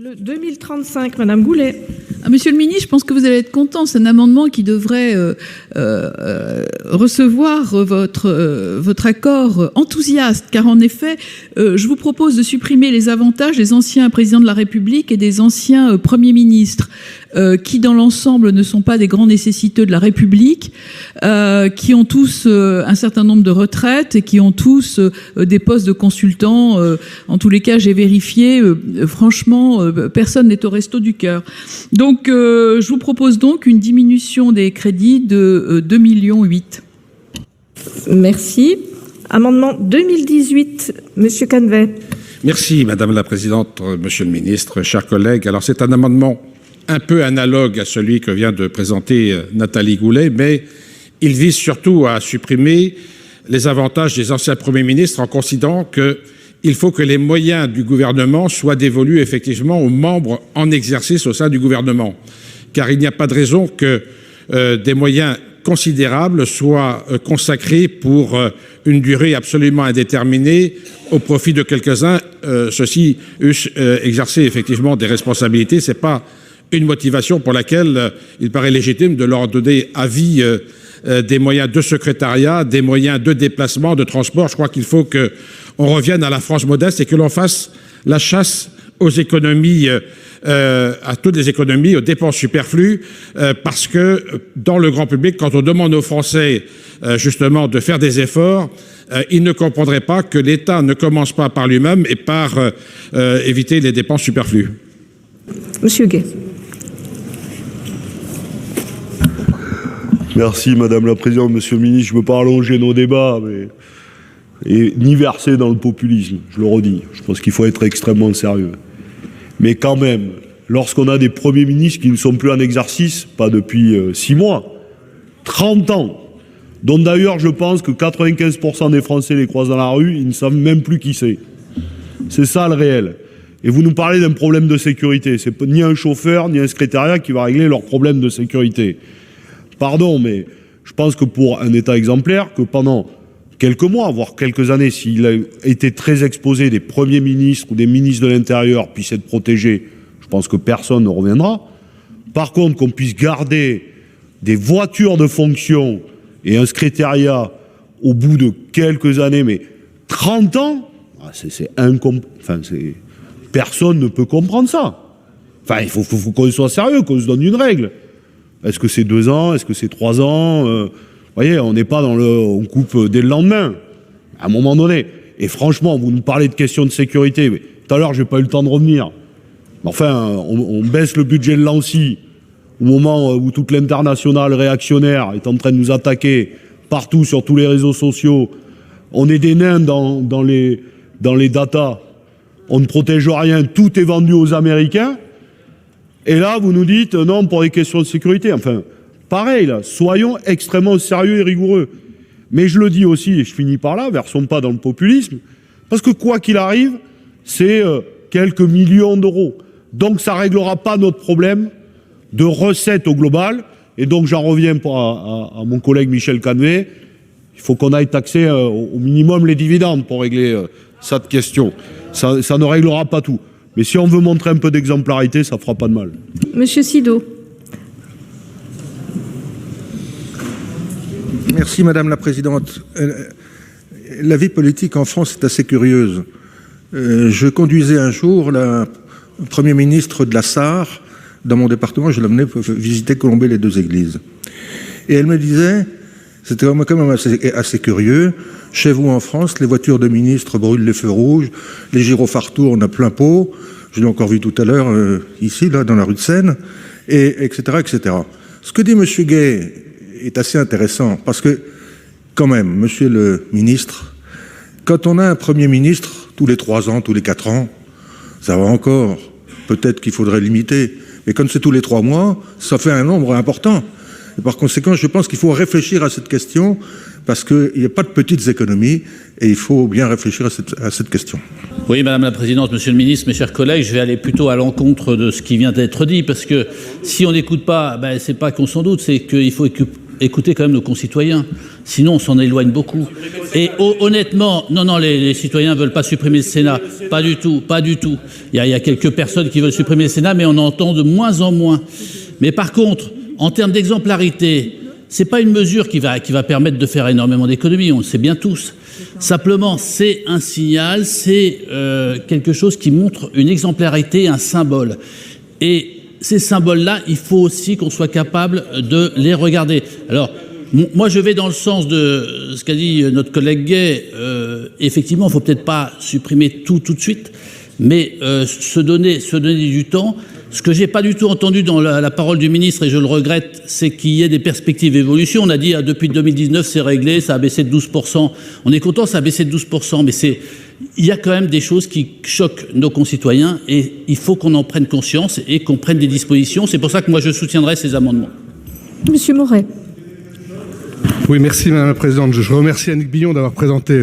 Le 2035, Madame Goulet. Monsieur le ministre, je pense que vous allez être content. C'est un amendement qui devrait recevoir votre accord enthousiaste, car en effet, je vous propose de supprimer les avantages des anciens présidents de la République et des anciens premiers ministres, qui dans l'ensemble ne sont pas des grands nécessiteux de la République, qui ont tous un certain nombre de retraites et qui ont tous des postes de consultants. En tous les cas, j'ai vérifié, franchement, personne n'est au resto du cœur. Donc, je vous propose donc une diminution des crédits de 2,8 millions. Merci. Amendement 2018, Monsieur Canvet. Merci, Madame la Présidente, Monsieur le Ministre, chers collègues. Alors, c'est un amendement un peu analogue à celui que vient de présenter Nathalie Goulet, mais il vise surtout à supprimer les avantages des anciens premiers ministres en considérant qu'il faut que les moyens du gouvernement soient dévolus effectivement aux membres en exercice au sein du gouvernement. Car il n'y a pas de raison que des moyens considérables soient consacrés pour une durée absolument indéterminée au profit de quelques-uns. Ceux-ci eussent exercé effectivement des responsabilités. C'est pas une motivation pour laquelle il paraît légitime de leur donner avis des moyens de secrétariat, des moyens de déplacement, de transport. Je crois qu'il faut qu'on revienne à la France modeste et que l'on fasse la chasse aux économies, à toutes les économies, aux dépenses superflues, parce que dans le grand public, quand on demande aux Français justement de faire des efforts, ils ne comprendraient pas que l'État ne commence pas par lui-même et par éviter les dépenses superflues. Monsieur Gay. Merci Madame la Présidente, Monsieur le Ministre. Je ne veux pas allonger nos débats, et ni verser dans le populisme, je le redis. Je pense qu'il faut être extrêmement sérieux. Mais quand même, lorsqu'on a des premiers ministres qui ne sont plus en exercice, pas depuis 6 mois, 30 ans, dont d'ailleurs je pense que 95% des Français les croisent dans la rue, ils ne savent même plus qui c'est. C'est ça le réel. Et vous nous parlez d'un problème de sécurité. C'est ni un chauffeur, ni un secrétariat qui va régler leurs problèmes de sécurité. Pardon, mais je pense que pour un État exemplaire, que pendant quelques mois, voire quelques années, s'il a été très exposé, des premiers ministres ou des ministres de l'Intérieur puissent être protégés, je pense que personne ne reviendra. Par contre, qu'on puisse garder des voitures de fonction et un secrétariat au bout de quelques années, mais 30 ans, personne ne peut comprendre ça. Enfin, il faut qu'on soit sérieux, qu'on se donne une règle. Est-ce que c'est 2 ans? Est-ce que c'est 3 ans? Vous voyez, on n'est pas dans on coupe dès le lendemain, à un moment donné. Et franchement, vous nous parlez de questions de sécurité. Mais tout à l'heure, j'ai pas eu le temps de revenir. Mais enfin, on baisse le budget de l'ANSSI au moment où toute l'internationale réactionnaire est en train de nous attaquer partout sur tous les réseaux sociaux. On est des nains dans les datas. On ne protège rien. Tout est vendu aux Américains. Et là, vous nous dites, non, pour des questions de sécurité. Enfin, pareil, là, soyons extrêmement sérieux et rigoureux. Mais je le dis aussi, et je finis par là, versons pas dans le populisme, parce que quoi qu'il arrive, c'est quelques millions d'euros. Donc ça réglera pas notre problème de recettes au global. Et donc j'en reviens à mon collègue Michel Canvet. Il faut qu'on aille taxer au minimum les dividendes pour régler cette question. Ça ne réglera pas tout. Mais si on veut montrer un peu d'exemplarité, ça fera pas de mal. Monsieur Sido. Merci Madame la Présidente. La vie politique en France est assez curieuse. Je conduisais un jour le Premier ministre de la Sarre dans mon département, je l'amenais visiter Colombey les 2 églises. Et elle me disait, c'était quand même assez curieux, chez vous en France, les voitures de ministres brûlent les feux rouges, les gyrophares tournent à plein pot, je l'ai encore vu tout à l'heure ici, là, dans la rue de Seine, et etc., etc. Ce que dit M. Gay est assez intéressant, parce que, quand même, Monsieur le ministre, quand on a un Premier ministre, tous les 3 ans, tous les 4 ans, ça va encore, peut-être qu'il faudrait limiter, mais comme c'est tous les 3 mois, ça fait un nombre important. Et par conséquent, je pense qu'il faut réfléchir à cette question, parce qu'il n'y a pas de petites économies, et il faut bien réfléchir à cette question. Oui, Madame la Présidente, Monsieur le Ministre, mes chers collègues, je vais aller plutôt à l'encontre de ce qui vient d'être dit, parce que si on n'écoute pas, c'est pas qu'on s'en doute, c'est qu'il faut écouter quand même nos concitoyens. Sinon, on s'en éloigne beaucoup. Et honnêtement, non, les citoyens ne veulent pas supprimer le Sénat. Pas du tout. Il y a quelques personnes qui veulent supprimer le Sénat, mais on entend de moins en moins. Mais par contre, en termes d'exemplarité, c'est pas une mesure qui va permettre de faire énormément d'économies, on le sait bien tous. Simplement, c'est un signal, c'est quelque chose qui montre une exemplarité, un symbole. Et ces symboles-là, il faut aussi qu'on soit capable de les regarder. Alors, moi, je vais dans le sens de ce qu'a dit notre collègue Gay. Effectivement, il ne faut peut-être pas supprimer tout de suite, mais se donner du temps. Ce que j'ai pas du tout entendu dans la parole du ministre, et je le regrette, c'est qu'il y ait des perspectives d'évolution. On a dit depuis 2019, c'est réglé, ça a baissé de 12%. On est content, ça a baissé de 12%, mais il y a quand même des choses qui choquent nos concitoyens et il faut qu'on en prenne conscience et qu'on prenne des dispositions. C'est pour ça que moi, je soutiendrai ces amendements. Monsieur Moret. Oui, merci Madame la Présidente. Je remercie Annick Billon d'avoir présenté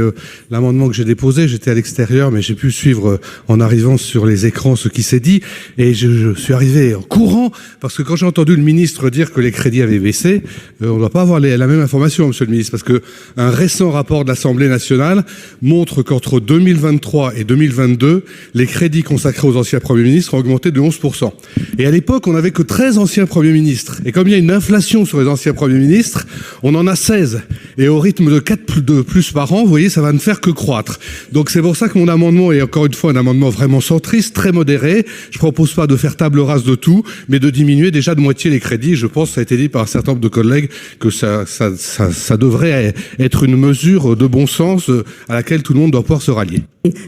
l'amendement que j'ai déposé. J'étais à l'extérieur, mais j'ai pu suivre en arrivant sur les écrans ce qui s'est dit. Et je suis arrivé en courant, parce que quand j'ai entendu le ministre dire que les crédits avaient baissé, on ne doit pas avoir la même information, Monsieur le ministre, parce que un récent rapport de l'Assemblée nationale montre qu'entre 2023 et 2022, les crédits consacrés aux anciens premiers ministres ont augmenté de 11%. Et à l'époque, on n'avait que 13 anciens premiers ministres. Et comme il y a une inflation sur les anciens premiers ministres, on en a 16. Et au rythme de 4 de plus par an, vous voyez, ça va ne faire que croître. Donc c'est pour ça que mon amendement est encore une fois un amendement vraiment centriste, très modéré. Je propose pas de faire table rase de tout, mais de diminuer déjà de moitié les crédits. Je pense, ça a été dit par un certain nombre de collègues, que ça devrait être une mesure de bon sens à laquelle tout le monde doit pouvoir se rallier.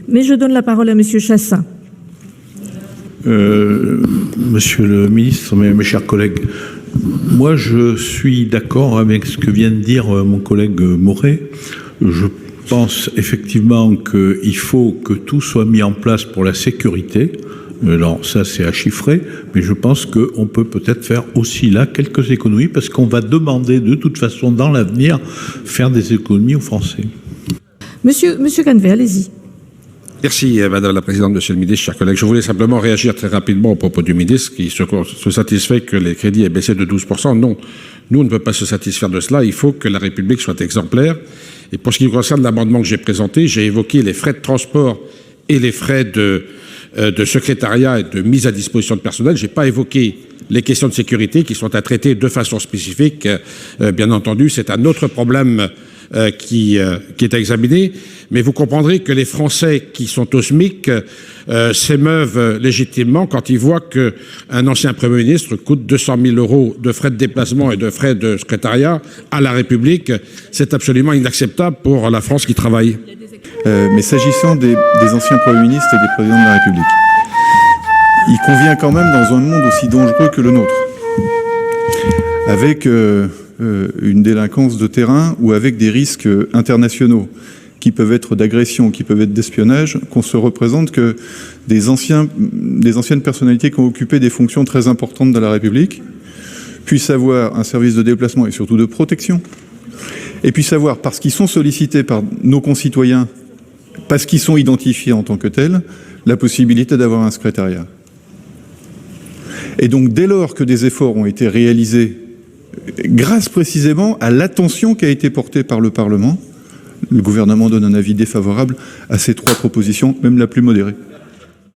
Mais je donne la parole à Monsieur Chassaing. Monsieur le ministre, mes chers collègues, moi je suis d'accord avec ce que vient de dire mon collègue Moret. Je pense effectivement qu'il faut que tout soit mis en place pour la sécurité. Alors ça c'est à chiffrer, mais je pense qu'on peut peut-être faire aussi là quelques économies parce qu'on va demander de toute façon dans l'avenir faire des économies aux Français. Monsieur Canvet, allez-y. Merci Madame la Présidente, Monsieur le Ministre, chers collègues. Je voulais simplement réagir très rapidement au propos du ministre qui se satisfait que les crédits aient baissé de 12%. Non, nous on ne peut pas se satisfaire de cela. Il faut que la République soit exemplaire. Et pour ce qui concerne l'amendement que j'ai présenté, j'ai évoqué les frais de transport et les frais de secrétariat et de mise à disposition de personnel. Je n'ai pas évoqué les questions de sécurité qui sont à traiter de façon spécifique. Bien entendu, c'est un autre problème qui est examiné, mais vous comprendrez que les Français qui sont au SMIC s'émeuvent légitimement quand ils voient qu'un ancien Premier ministre coûte 200 000 € de frais de déplacement et de frais de secrétariat à la République. C'est absolument inacceptable pour la France qui travaille. Mais s'agissant des anciens Premiers ministres et des présidents de la République, il convient quand même dans un monde aussi dangereux que le nôtre, avec une délinquance de terrain ou avec des risques internationaux qui peuvent être d'agression, qui peuvent être d'espionnage, qu'on se représente que des anciennes personnalités qui ont occupé des fonctions très importantes dans la République puissent avoir un service de déplacement et surtout de protection, et puissent avoir, parce qu'ils sont sollicités par nos concitoyens, parce qu'ils sont identifiés en tant que tels, la possibilité d'avoir un secrétariat. Et donc dès lors que des efforts ont été réalisés grâce précisément à l'attention qui a été portée par le Parlement, le gouvernement donne un avis défavorable à ces 3 propositions, même la plus modérée.